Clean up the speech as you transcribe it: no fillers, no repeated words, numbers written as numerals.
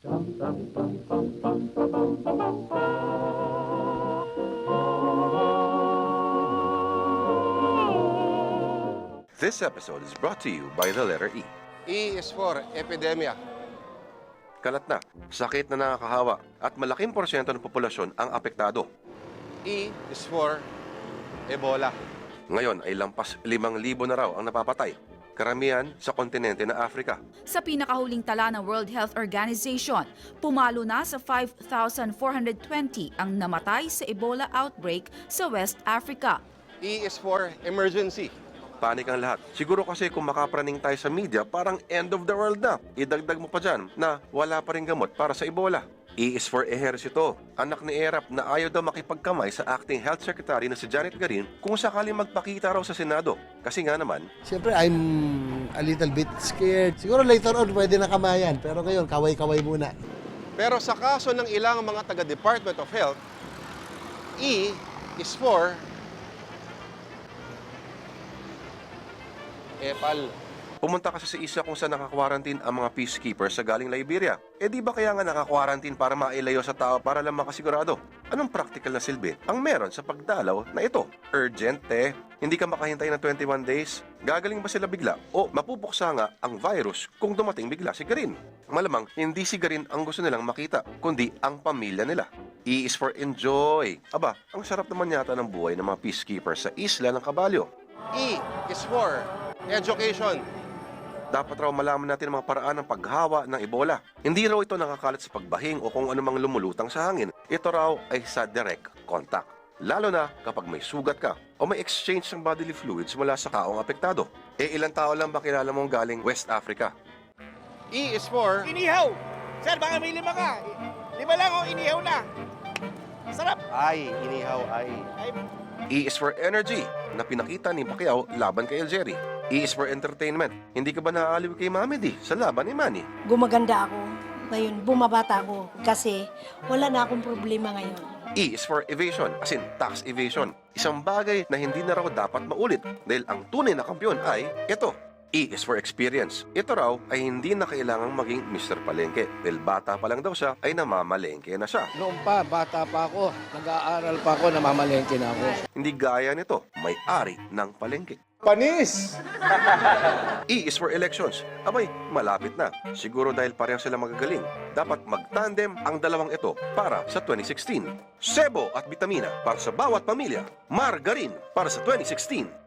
This episode is brought to you by the letter E. E is for epidemia. Kalat na, sakit na nakakahawa at malaking porsyento ng populasyon ang apektado. E is for Ebola. Ngayon ay lampas 5,000 na raw ang napapatay, karamihan sa kontinente na Africa. Sa pinakahuling tala ng World Health Organization, pumalo na sa 5,420 ang namatay sa Ebola outbreak sa West Africa. E is for emergency. Panik ang lahat. Siguro kasi kung makapraning tayo sa media, parang end of the world na. Idagdag mo pa dyan na wala pa rin gamot para sa Ebola. E is for ehersito. Anak ni Erap na ayaw daw makipagkamay sa acting health secretary na si Janet Garin kung sakaling magpakita raw sa Senado. Kasi nga naman, Siyempre, I'm a little bit scared. Siguro later on, pwede na kamayan. Pero ngayon, kaway-kaway muna. Pero sa kaso ng ilang mga taga-Department of Health, E is for Epal. pumunta kasi sa isla kung saan nakakwarantin ang mga peacekeepers sa galing Liberia. Eh di ba kaya nga nakakwarantin para mailayo sa tao para lang makasigurado? Anong practical na silbi ang meron sa pagdalaw na ito? Urgent, Hindi ka makahintay ng 21 days? Gagaling ba sila bigla? O mapupuksa nga ang virus kung dumating bigla si Garin? Malamang, hindi si Garin ang gusto nilang makita, kundi ang pamilya nila. E is for enjoy. Aba, ang sarap naman yata ng buhay ng mga peacekeepers sa isla ng Caballo. E is for education. Dapat raw malaman natin ang mga paraan ng paghawa ng Ebola. Hindi raw ito nakakalat sa pagbahing o kung anumang lumulutang sa hangin. Ito raw ay sa direct contact. Lalo na kapag may sugat ka o may exchange ng bodily fluids mula sa taong apektado. Eh ilang tao lang ba kilala mong galing West Africa? E is for Inihaw! Sir, baka may 5 ka. 5 lang o, inihaw na. Sarap. ay, inihaw ay. E is for energy na pinakita ni Pacquiao laban kay Algeria. E is for entertainment. Hindi ka ba naaaliw kay Mami Di sa laban ni Manny? Gumaganda ako. Ngayon, bumabata ako kasi wala na akong problema ngayon. E is for evasion, as in tax evasion. Isang bagay na hindi na raw dapat maulit dahil ang tunay na kampiyon ay ito. E is for experience. Ito raw ay hindi na kailangang maging Mr. Palengke dahil bata pa lang daw siya ay namamalengke na siya. Noon pa, bata pa ako. Nag-aaral pa ako, namamalengke na ako. Hindi gaya nito, may-ari ng palengke. Panis! E is for elections. Abay, malapit na. Siguro dahil pareho sila magagaling. Dapat mag-tandem ang dalawang ito para sa 2016. Sebo at Vitamina para sa bawat pamilya. Margarin para sa 2016.